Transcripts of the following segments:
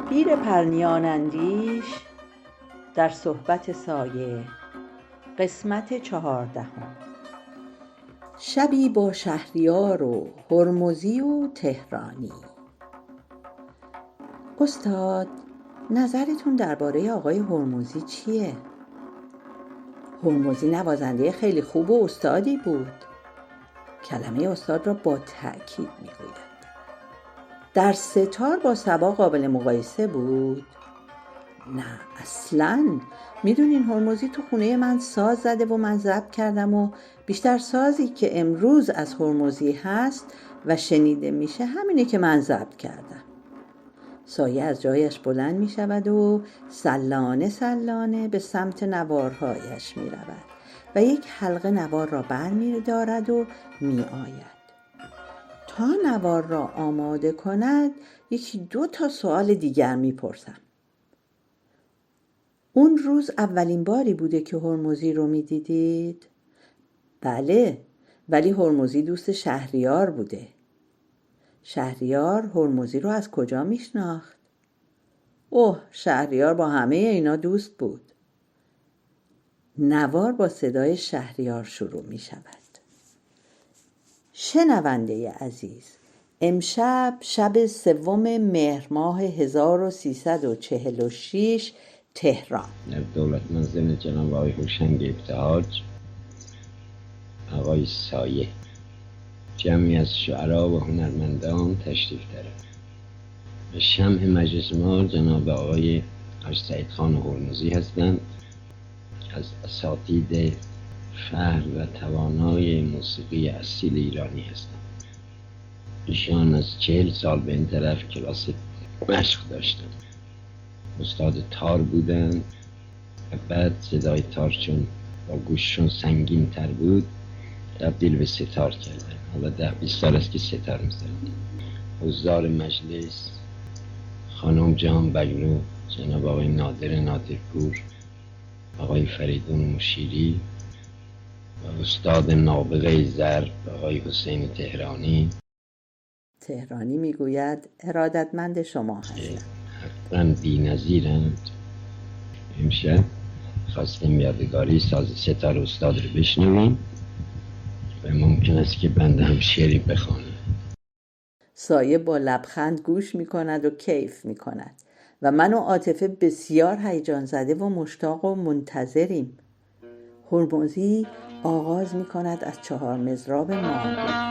پیر پرنیان اندیش در صحبت سایه، قسمت 14. شبی با شهریار و هرمزی و تهرانی. استاد، نظرتون درباره آقای هرمزی چیه؟ هرمزی نوازنده خیلی خوب و استادی بود. کلمه استاد را با تأکید میگوید. در ستار با صبا قابل مقایسه بود؟ نه اصلاً. میدونین هرمزی تو خونه من ساز زده و من ضبط کردم و بیشتر سازی که امروز از هرمزی هست و شنیده میشه همینه که من ضبط کردم. سایه از جایش بلند میشود و سلانه سلانه به سمت نوارهایش میرود و یک حلقه نوار را بر می‌دارد و میآید. تا نوار را آماده کند 1-2 سوال دیگر میپرسم. اون روز اولین باری بوده که هرمزی رو میدیدید؟ بله، ولی هرمزی دوست شهریار بوده. شهریار هرمزی رو از کجا میشناخت؟ اوه، شهریار با همه اینا دوست بود. نوار با صدای شهریار شروع می شود. شنونده عزیز، امشب شب 3 مهر ماه 1346 تهران. در دولت منزل جناب آقای هوشنگ ابتهاج، آقای سایه، جمعی از شعرا و هنرمندان تشریف دارد. و شمع مجلس ما جناب آقای حاج سعید خان هرمزی هستند، از اساتید فر و توانای موسیقی اصیل ایرانی هستند. ایشان از 40 سال به این طرف کلاس مشق داشتند. استاد تار بودند و بعد صدای تار چون با گوششون سنگین تر بود تبدیل به ستار کردن. حالا 10-20 سال است که ستار میزنند. حضار مجلس خانم جان بگلو، جناب آقای نادر نادرپور، آقای فریدون مشیری و استاد نابغه ضرب آقای حسین تهرانی. تهرانی میگوید ارادتمند شما هستم. حقا بی‌نظیرند. امشب خواستیم یادگاری ساز ستار استاد رو بشنویم و ممکن است که بنده هم شعری بخوانم. سایه با لبخند گوش میکند و کیف میکند و من و عاطفه بسیار هیجان زده و مشتاق و منتظریم. هرمزی آغاز میکند از 4 مضراب ماهور.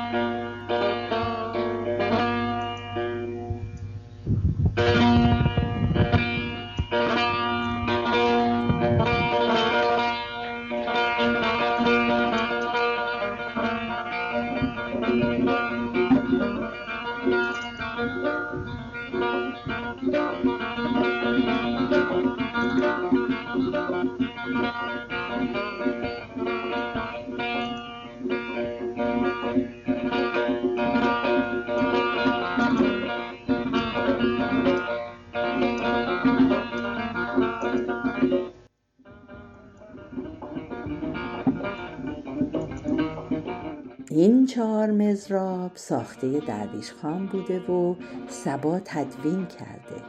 این 4 مضراب ساخته درویش خان بوده و صبا تدوین کرده.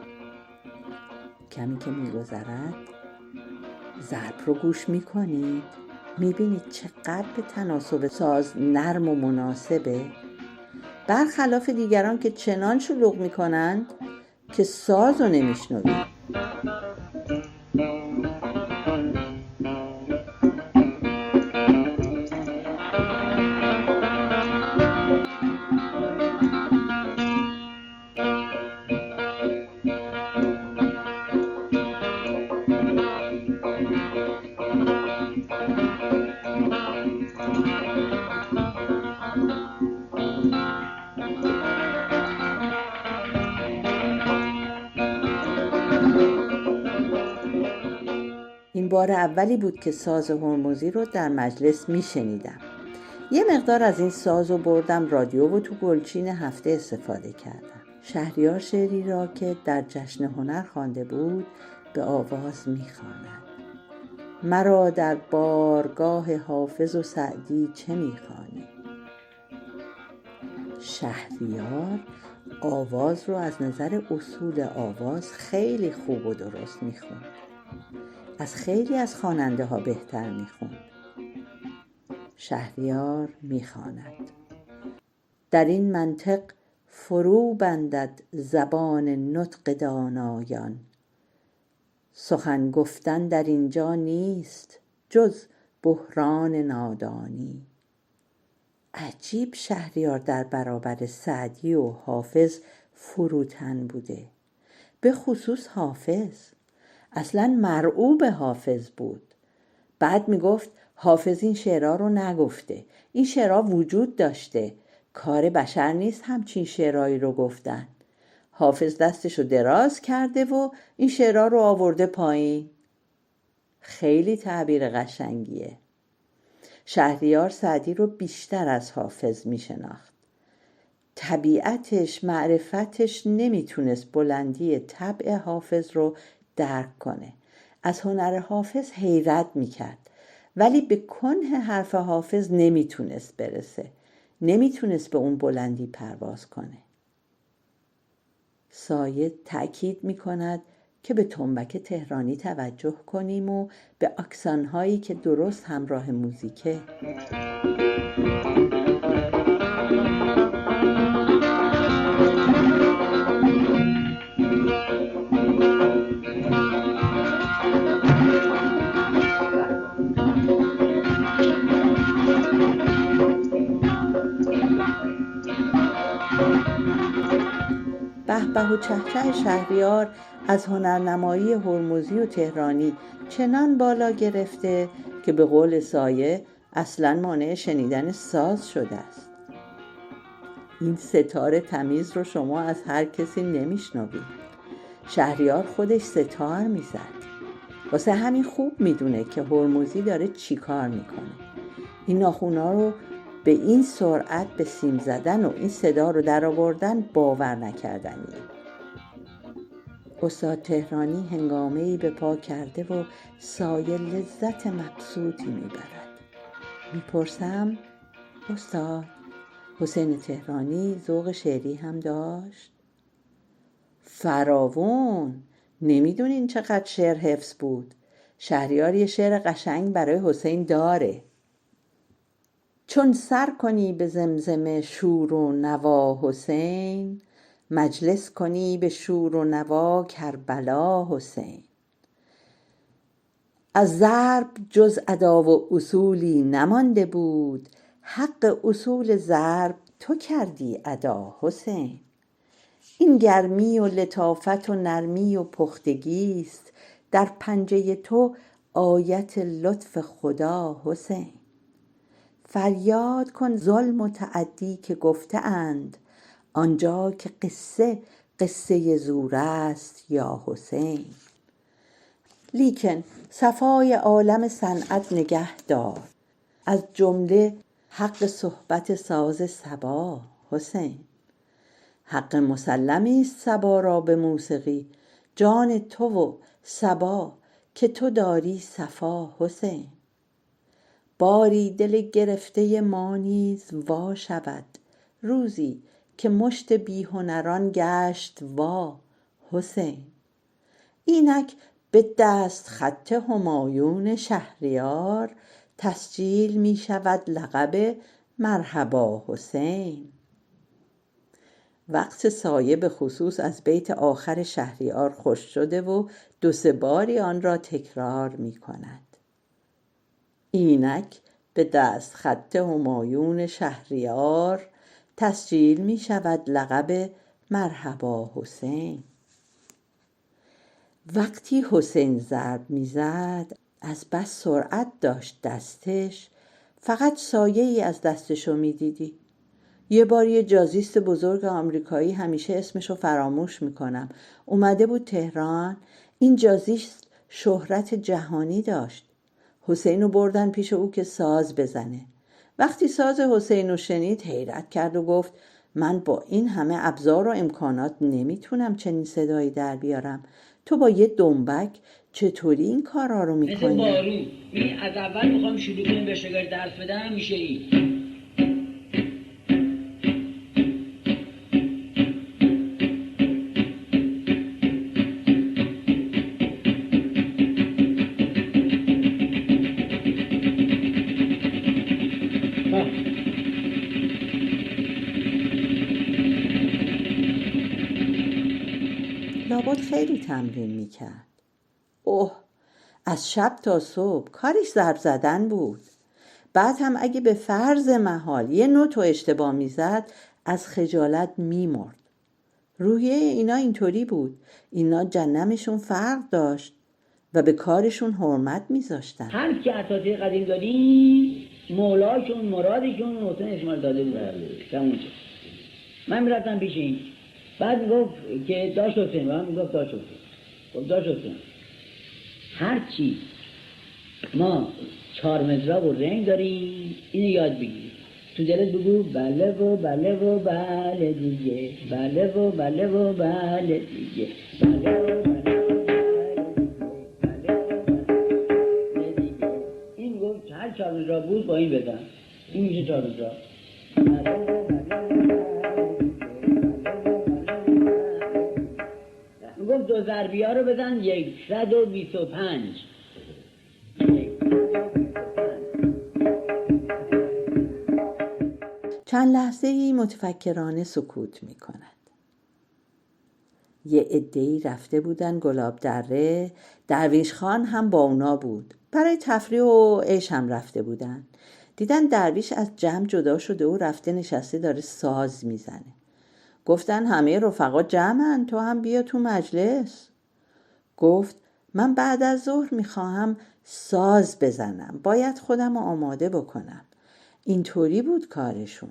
کمی که می‌گذرد ضرب رو گوش می‌کنید، می‌بینید چقدر به تناسب ساز نرم و مناسبه، برخلاف دیگران که چنان شلوغ می‌کنند که ساز رو نمی‌شنوید. این بار اولی بود که ساز هرمزی رو در مجلس میشنیدم. یه مقدار از این ساز رو بردم رادیو و تو گلچین هفته استفاده کردم. شهریار شعری را که در جشن هنر خوانده بود به آواز میخواند: مرا در بارگاه حافظ و سعدی چه میخوانی؟ شهریار آواز رو از نظر اصول آواز خیلی خوب و درست میخوند. از خیلی از خواننده ها بهتر میخوند. شهریار میخواند: در این منطق فرو بندد زبان نطق دانایان، سخن گفتن در اینجا نیست جز بحران نادانی. عجیب شهریار در برابر سعدی و حافظ فروتن بوده، به خصوص حافظ. اصلا مرعوب حافظ بود. بعد میگفت حافظ این شعرها رو نگفته، این شعرها وجود داشته، کار بشر نیست همچین شعرهایی رو گفتن. حافظ دستشو دراز کرده و این شعرها رو آورده پایین. خیلی تعبیر قشنگیه. شهریار سعدی رو بیشتر از حافظ میشناخت. طبیعتش، معرفتش نمیتونست بلندی طبع حافظ رو درک کنه. از هنر حافظ حیرت میکرد ولی به کنه حرف حافظ نمیتونست برسه، نمیتونست به اون بلندی پرواز کنه. سایه تأکید میکند که به تنبک تهرانی توجه کنیم و به اکسانهایی که درست همراه موزیکه. به به و چهچه شهریار از هنرنمایی هرمزی و تهرانی چنان بالا گرفته که به قول سایه اصلاً مانع شنیدن ساز شده است. این ستار تمیز رو شما از هر کسی نمیشنوید. شهریار خودش ستار میزد. واسه همین خوب میدونه که هرمزی داره چی کار میکنه. این ناخونا رو به این سرعت به سیم زدن و این صدا رو در آوردن باور نکردنیه. استاد تهرانی هنگامه‌ای به پا کرده و سایه لذت مبسوطی میبرد. میپرسم استاد، حسین تهرانی ذوق شعری هم داشت؟ فراوون. نمیدونین چقدر شعر حفظ بود. شهریار یه شعر قشنگ برای حسین داره. چون سر کنی به زمزمه شور و نوا حسین، مجلس کنی به شور و نوا کربلا حسین. از ضرب جز ادا و اصولی نمانده بود، حق اصول ضرب تو کردی ادا حسین. این گرمی و لطافت و نرمی و پختگیست، در پنجه تو آیت لطف خدا حسین. فریاد کن ظلم و تعدی که گفته اند، آنجا که قصه زور است یا حسین. لیکن صفای عالم صنعت نگه دار، از جمله حق صحبت ساز صبا حسین. حق مسلمی است صبا را به موسیقی، جان تو و صبا که تو داری صفا حسین. باری دل گرفته ما نیز وا شود، روزی که مشت بیهنران گشت وا حسین. اینک به دست خط همایون شهریار، تسجیل می شود لقب مرحبا حسین. وقت سایه به خصوص از بیت آخر شهریار خوش شده و 2-3 باری آن را تکرار می کند. اینک به دست خط همایون شهریار، تسجیل می شود لقب مرحبا حسین. وقتی حسین ضرب می زد، از بس سرعت داشت دستش، فقط سایه ای از دستشو می دیدی. یه بار یه جازیست بزرگ آمریکایی، همیشه اسمشو فراموش میکنم، اومده بود تهران. این جازیست شهرت جهانی داشت. حسینو بردن پیش او که ساز بزنه. وقتی ساز حسینو شنید حیرت کرد و گفت من با این همه ابزار و امکانات نمیتونم چنین صدایی در بیارم. تو با یه دنبک چطوری این کارا رو میکنی؟ مثل بارون. این از اول میخوام شروع کنیم به شاگرد درس بدم، میشه این. لابد خیلی تمرین میکرد. اوه، از شب تا صبح کارش ضرب زدن بود. بعد هم اگه به فرض محال یه نوت اشتباه میزد، از خجالت میمرد. روحیه اینا اینطوری بود. اینا جنمشون فرق داشت و به کارشون حرمت میذاشتن. هر کی اساتید قدیم داریم، مولاشون مرادشون حسین اسماعیل داده بود. تموم شد. من میرفتم پیش این، بعد میگفت که داش حسین، من میگفت داش حسین. خب داش حسین، هر چی ما 4 مترا و رنگ داریم، اینو یاد بگیر. تو دلت بگو بله و بله و بله دیگه، بله و بله و بله دیگه، بله و بله. این گفت هر 4 مترا بود با این بزن، این میشه 4 مترا. گفت 2 ضربی ها رو بزن 125. چند لحظه‌ای متفکرانه سکوت می‌کند. یه عده‌ای رفته بودن گلاب دره، درویش خان هم با اونا بود. برای تفریح و عیش هم رفته بودن. دیدن درویش از جمع جدا شده و رفته نشسته داره ساز میزنه. گفتن همه رفقا جمعن، تو هم بیا تو مجلس. گفت من بعد از ظهر میخواهم ساز بزنم، باید خودم رو آماده بکنم. اینطوری بود کارشون.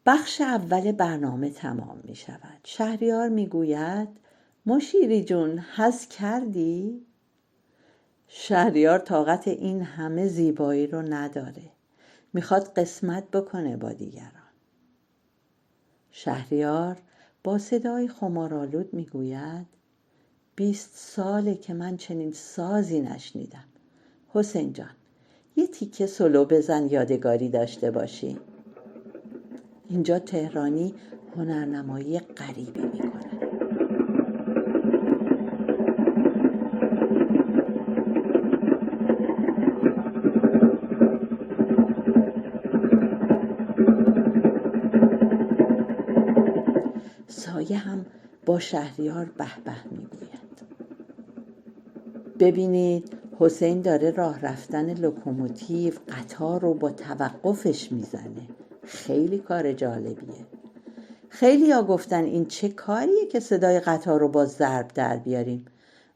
بخش اول برنامه تمام می شود. شهریار می گوید مشیری جون حظ کردی؟ شهریار طاقت این همه زیبایی رو نداره. میخواد قسمت بکنه با دیگران. شهریار با صدای خمارآلود می گوید 20 ساله که من چنین سازی نشنیدم. حسین جان، یه تیکه سولو بزن یادگاری داشته باشی. اینجا تهرانی هنرنمایی غریبی میکنه. سایه هم با شهریار به به میگوید. ببینید حسین داره راه رفتن لوکوموتیو قطار رو با توقفش میزنه. خیلی کار جالبیه. خیلی ها گفتن این چه کاریه که صدای قطار رو با ضرب در بیاریم.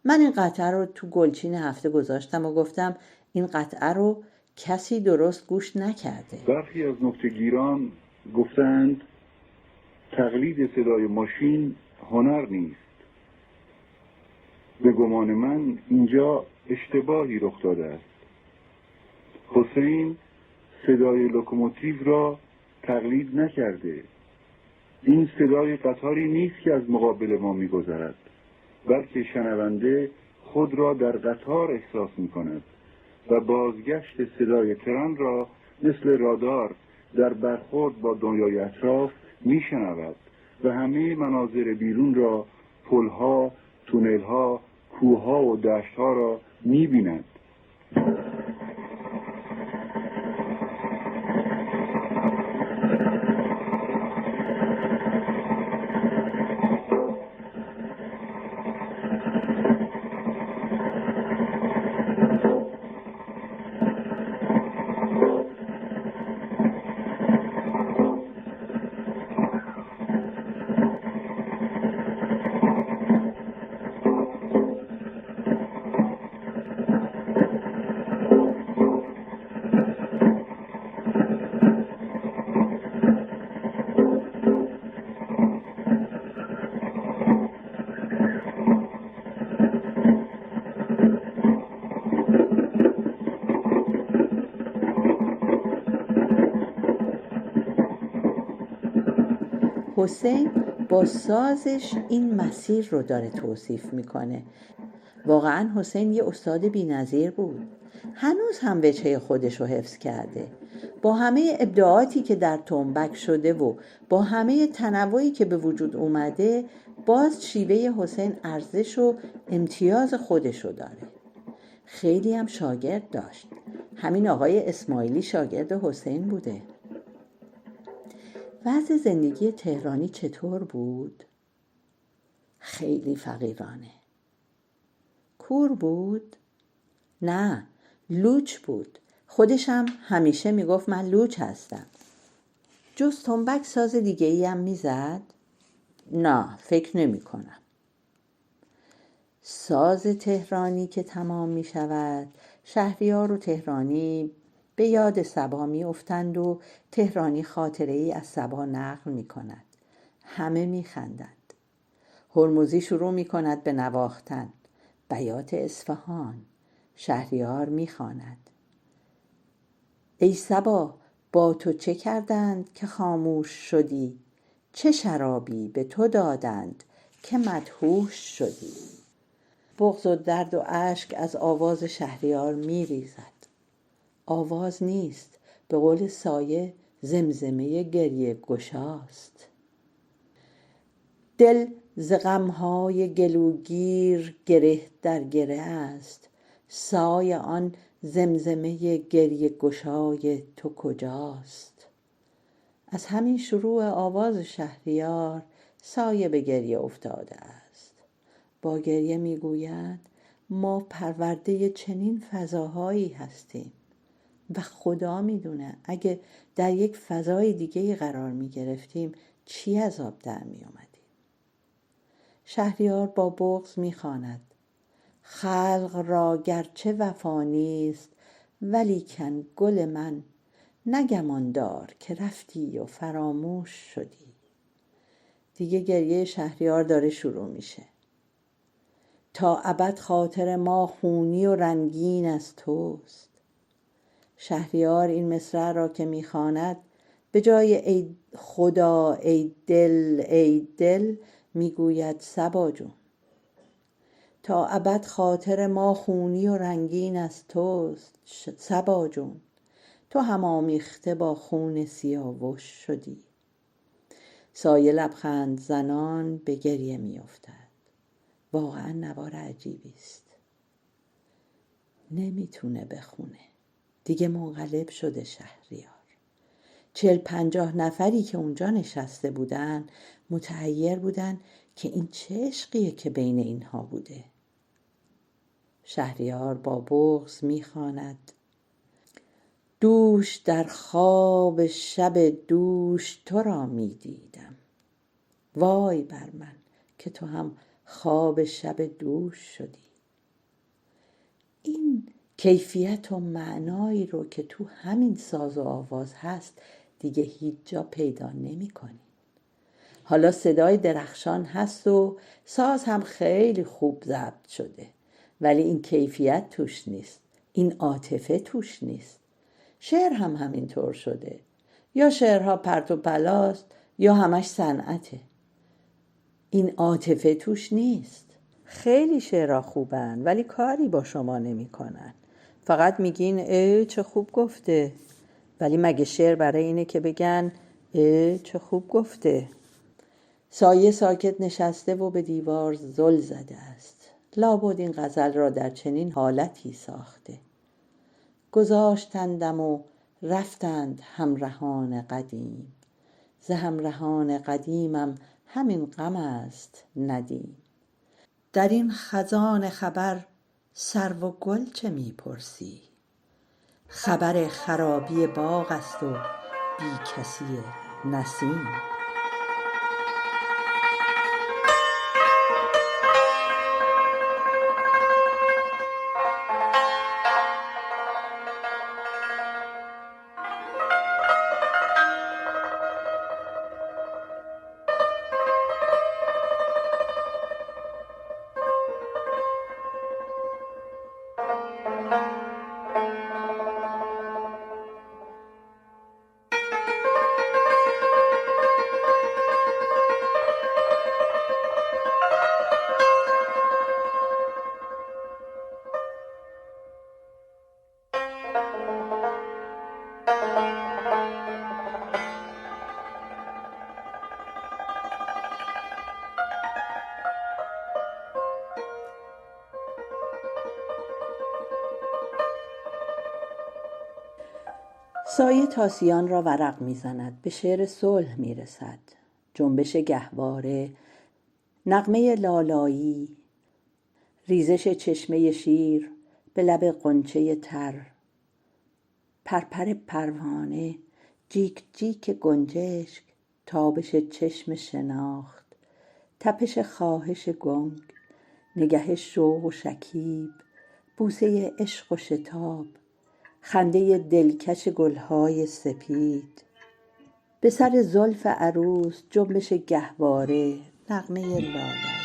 من این قطعه رو تو گلچین هفته گذاشتم و گفتم این قطعه رو کسی درست گوش نکرده. برخی از نکته‌گیران گفتند تقلید صدای ماشین هنر نیست. به گمان من اینجا اشتباهی رخ داده است. حسین صدای لوکوموتیو را تقلید نکرده. این صدای قطاری نیست که از مقابل ما می‌گذرد، بلکه شنونده خود را در قطار احساس می‌کند و بازگشت صدای ترن را مثل رادار در برخورد با دنیای اطراف می‌شنود و همه مناظر بیرون را، پل‌ها، تونل‌ها، کوه‌ها و دشت‌ها را می‌بیند. حسین با سازش این مسیر رو داره توصیف میکنه. واقعا حسین یه استاد بی‌نظیر بود. هنوز هم وجهه خودش رو حفظ کرده. با همه ابداعاتی که در تنبک شده و با همه تنوعی که به وجود اومده، باز شیوه حسین ارزش و امتیاز خودش رو داره. خیلی هم شاگرد داشت. همین آقای اسماعیلی شاگرد حسین بوده. وضع زندگی تهرانی چطور بود؟ خیلی فقیرانه. کور بود؟ نه، لوچ بود. خودش هم همیشه میگفت من لوچ هستم. جز تنبک ساز دیگه ای هم میزد؟ نه، فکر نمی کنم. ساز تهرانی که تمام می شود، شهریار و تهرانی به یاد صبا می افتند و تهرانی خاطره ای از صبا نقل می کند. همه می خندند. هرمزی شروع می کند به نواختن. بیات اصفهان. شهریار می خواند: ای صبا با تو چه کردند که خاموش شدی؟ چه شرابی به تو دادند که مدهوش شدی؟ بغض و درد و اشک از آواز شهریار می ریزد. آواز نیست، به قول سایه زمزمه گریه گشاست. دل ز غمهای گلوگیر گره در گره است. سایه آن زمزمه گریه گشای تو کجاست؟ از همین شروع آواز شهریار سایه به گریه افتاده است. با گریه میگوید ما پرورده چنین فضاهایی هستیم و خدا میدونه اگه در یک فضای دیگه قرار میگرفتیم چی از آب در میومدیم. شهریار با بغض میخواند: خلق را گرچه وفا نیست، ولیکن گل من نگمان دار که رفتی و فراموش شدی. دیگه گریه شهریار داره شروع میشه. تا ابد خاطر ما خونی و رنگین از توست. شهریار این مصرع را که میخواند به جای ای خدا ای دل ای دل میگوید صبا جون. تا ابد خاطر ما خونی و رنگین از توست. صبا جون تو هم آمیخته با خون سیاوش شدی. سایه لبخند زنان به گریه میافتد. واقعا نوار عجیبی است. نمیتونه بخونه. دیگه منقلب شده شهریار. 40-50 نفری که اونجا نشسته بودن متحیر بودن که این چه عشقیه که بین اینها بوده. شهریار با بغض میخواند: دوش در خواب شب دوش تو را میدیدم، وای بر من که تو هم خواب شب دوش شدی. این کیفیت و معنایی رو که تو همین ساز و آواز هست دیگه هیچ جا پیدا نمی کنی. حالا صدای درخشان هست و ساز هم خیلی خوب ضبط شده، ولی این کیفیت توش نیست، این عاطفه توش نیست. شعر هم همینطور شده، یا شعرها پرت و پلاست یا همش صنعته. این عاطفه توش نیست. خیلی شعرها خوبن ولی کاری با شما نمی کنن. فقط میگین چه خوب گفته، ولی مگه شعر برای اینه که بگن چه خوب گفته؟ سایه ساکت نشسته و به دیوار زل زده است. لابد این غزل را در چنین حالتی ساخته. گذاشتندم و رفتند همرهان قدیم، ز همرهان قدیمم همین غم است ندیم. در این خزان خبر سرو و گل چه میپرسی؟ خبر خرابی باغ است و بی کسی نسیم. سایه تاسیان را ورق میزند، به شعر صلح میرسد. جنبش گهواره، نغمه لالایی، ریزش چشمه شیر به لب غنچه تر، پرپر پروانه، جیک جیک گنجشک، تابش چشم شناخت، تپش خواهش گنگ، نگه شوق و شکیب، بوسه عشق و شتاب، خنده دلکش گلهای سپید، به سر زلف عروس جنبش گهواره، نغمه لالایی.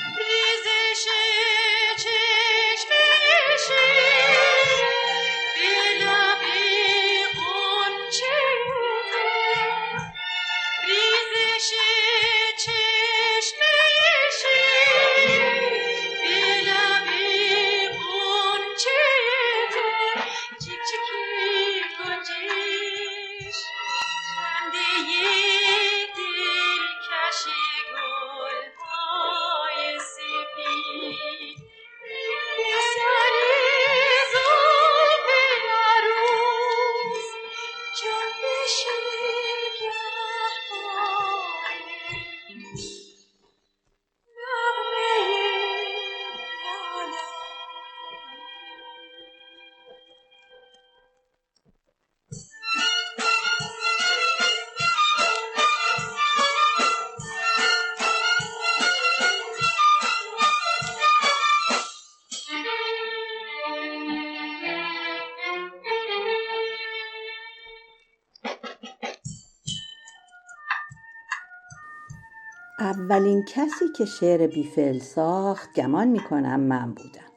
اولین کسی که شعر بی‌فعل ساخت گمان میکنم من بودم،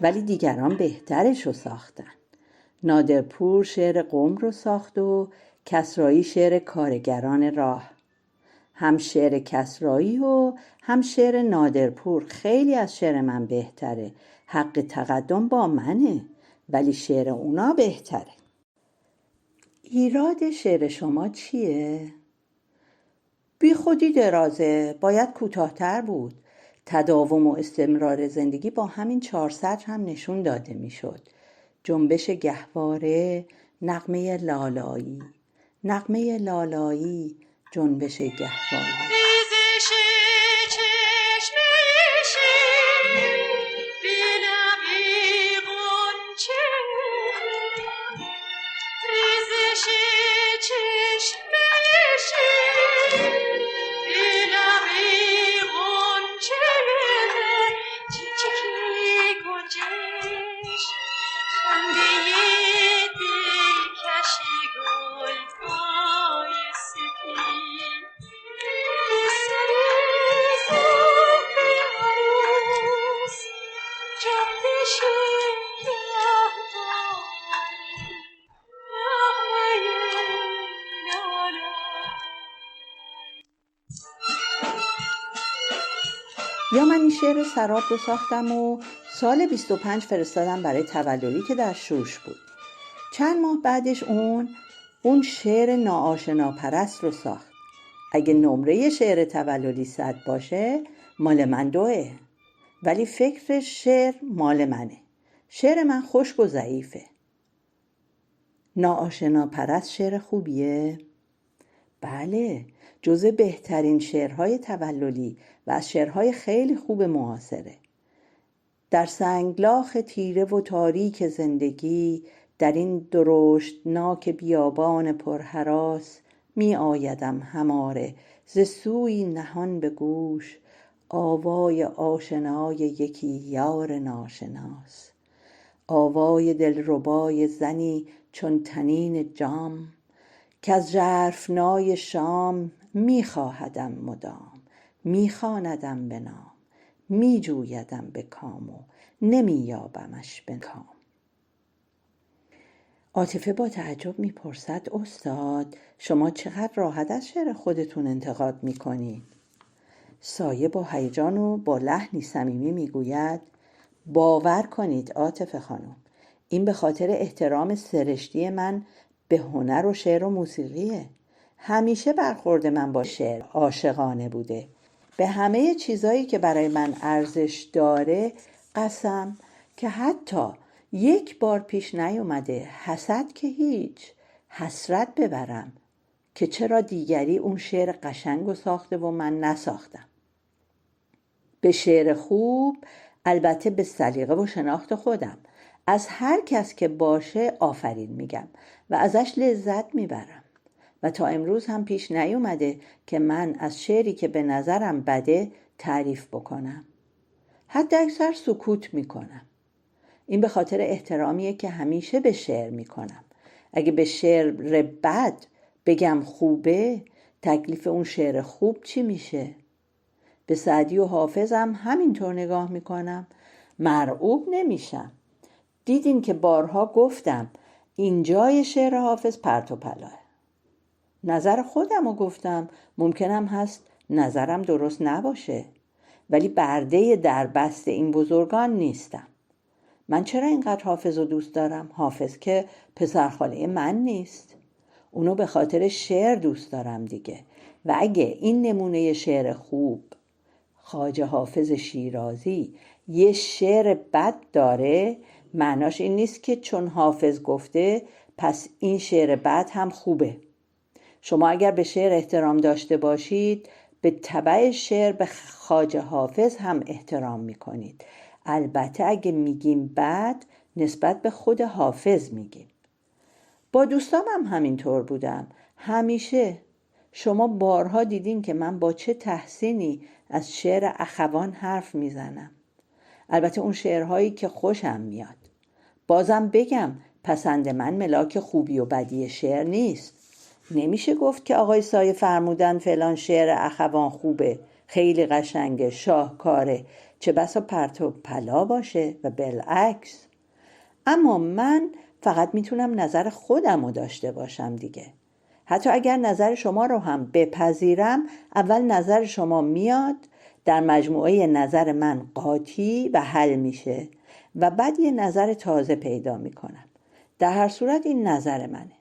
ولی دیگران بهترش رو ساختن. نادرپور شعر قم رو ساخت و کسرایی شعر کارگران راه. هم شعر کسرایی و هم شعر نادرپور خیلی از شعر من بهتره. حق تقدم با منه، ولی شعر اونا بهتره. ایراد شعر شما چیه؟ بی خودی درازه، باید کوتاه‌تر بود. تداوم و استمرار زندگی با همین 4 سطر هم نشون داده میشد. جنبش گهواره، نغمه لالایی، نغمه لالایی، جنبش گهواره. یا من این شعر سراب رو ساختم و سال 25 فرستادم برای تولدی که در شوش بود. چند ماه بعدش اون شعر ناآشنا پرست رو ساخت. اگه نمره شعر تولدی 100 باشه مال من 2، ولی فکر شعر مال منه. شعر من خشک و ضعیفه. ناآشنا پرست شعر خوبیه؟ بله، جزو بهترین شعرهای تولدی و از شعرهای خیلی خوب معاصره. در سنگلاخ تیره و تاریک زندگی، در این درشتناک بیابان پرهراس، می آیدم هماره ز سوی نهان به گوش، آوای آشنای یکی یار ناشناس. آوای دلربای زنی چون تنین جام، که از ژرفنای شام می خواهدم مدام. می خواندم به نام، می جویدم به کام و نمی یابمش به کام. عاطفه با تعجب می پرسد استاد شما چقدر راحت از شعر خودتون انتقاد می کنید؟ سایه با هیجان و با لحنی صمیمی می گوید باور کنید عاطفه خانم، این به خاطر احترام سرشتی من به هنر و شعر و موسیقیه. همیشه برخورد من با شعر عاشقانه بوده. به همه چیزایی که برای من ارزش داره قسم که حتی یک بار پیش نیومده حسد که هیچ حسرت ببرم که چرا دیگری اون شعر قشنگو ساخته و من نساختم. به شعر خوب البته به سلیقه و شناخت خودم از هر کس که باشه آفرین میگم و ازش لذت میبرم و تا امروز هم پیش نیومده که من از شعری که به نظرم بده تعریف بکنم. حتی اکثر سکوت میکنم. این به خاطر احترامیه که همیشه به شعر میکنم. اگه به شعر بد بگم خوبه، تکلیف اون شعر خوب چی میشه؟ به سعدی و حافظم همینطور نگاه میکنم. مرعوب نمیشم. دیدین که بارها گفتم اینجای شعر حافظ پرت و پلاه. نظر خودم رو گفتم، ممکنم هست نظرم درست نباشه، ولی برده دربست این بزرگان نیستم. من چرا اینقدر حافظ رو دوست دارم؟ حافظ که پسرخاله من نیست. اونو به خاطر شعر دوست دارم دیگه. و اگه این نمونه شعر خوب خواجه حافظ شیرازی یه شعر بد داره، معناش این نیست که چون حافظ گفته پس این شعر بد هم خوبه. شما اگر به شعر احترام داشته باشید به تبع شعر به خواجه حافظ هم احترام میکنید. البته اگه میگیم بد نسبت به خود حافظ میگیم. با دوستام هم همینطور بودم. همیشه شما بارها دیدین که من با چه تحسینی از شعر اخوان حرف میزنم. البته اون شعرهایی که خوشم میاد. بازم بگم پسند من ملاک خوبی و بدی شعر نیست. نمیشه گفت که آقای سایه فرمودن فلان شعر اخوان خوبه، خیلی قشنگه، شاهکاره، چه بسا پرت و پلا باشه و بالعکس. اما من فقط میتونم نظر خودم رو داشته باشم دیگه. حتی اگر نظر شما رو هم بپذیرم، اول نظر شما میاد، در مجموعه نظر من قاطی و حل میشه و بعد یه نظر تازه پیدا میکنم. در هر صورت این نظر منه.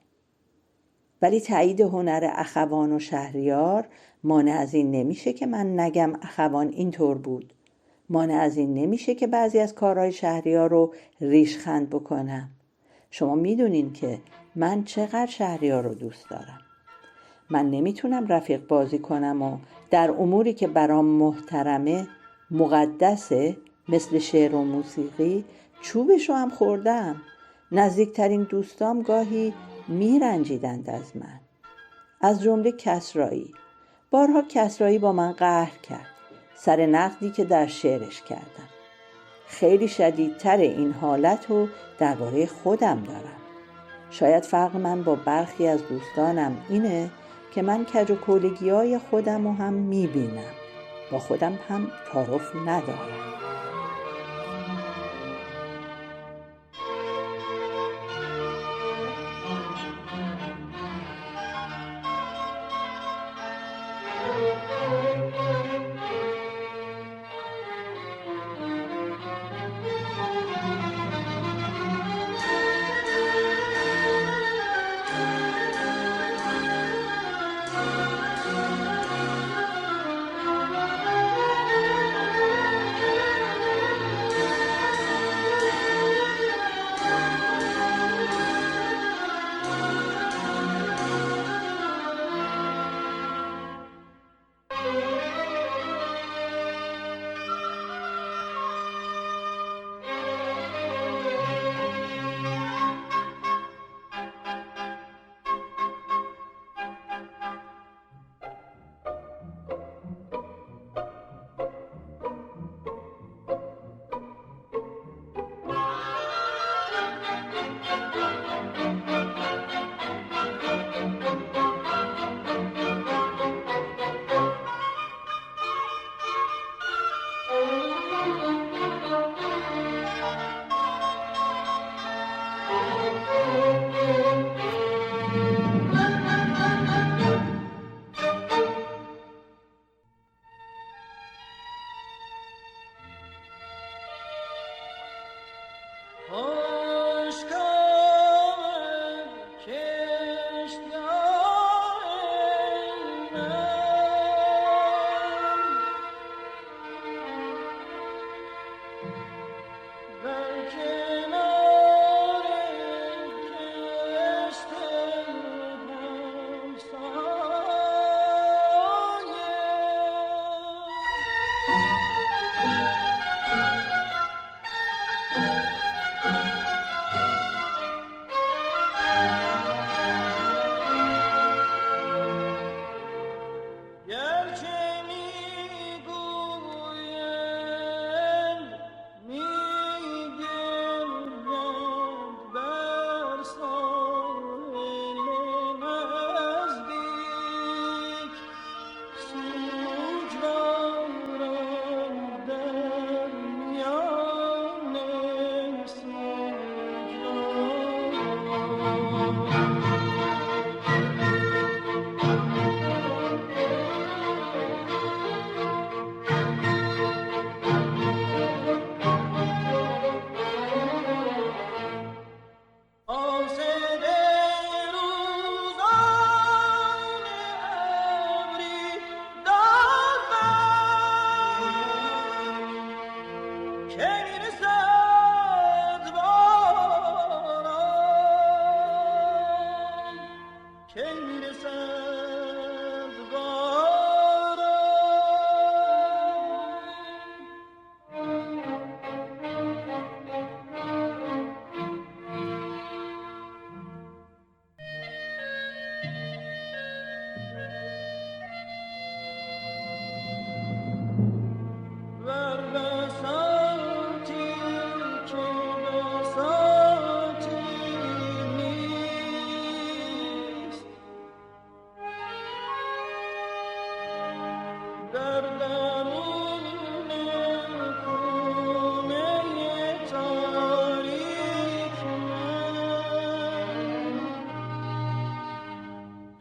ولی تایید هنر اخوان و شهریار مانع از این نمیشه که من نگم اخوان اینطور بود. مانع از این نمیشه که بعضی از کارهای شهریار رو ریشخند بکنم. شما میدونین که من چقدر شهریار رو دوست دارم. من نمیتونم رفیق بازی کنم و در اموری که برام محترمه، مقدسه، مثل شعر و موسیقی، چوبش رو هم خوردم. نزدیکترین دوستام گاهی میرنجیدند از من، از جمله کسرایی. بارها کسرایی با من قهر کرد سر نقدی که در شعرش کردم. خیلی شدیدتر این حالت رو درباره خودم دارم. شاید فرق من با برخی از دوستانم اینه که من کج و کولگی‌های خودم رو هم میبینم. با خودم هم تعارف ندارم.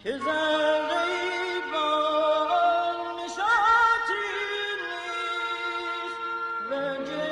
که ذره‌ای با آن نشاطی نیست رنج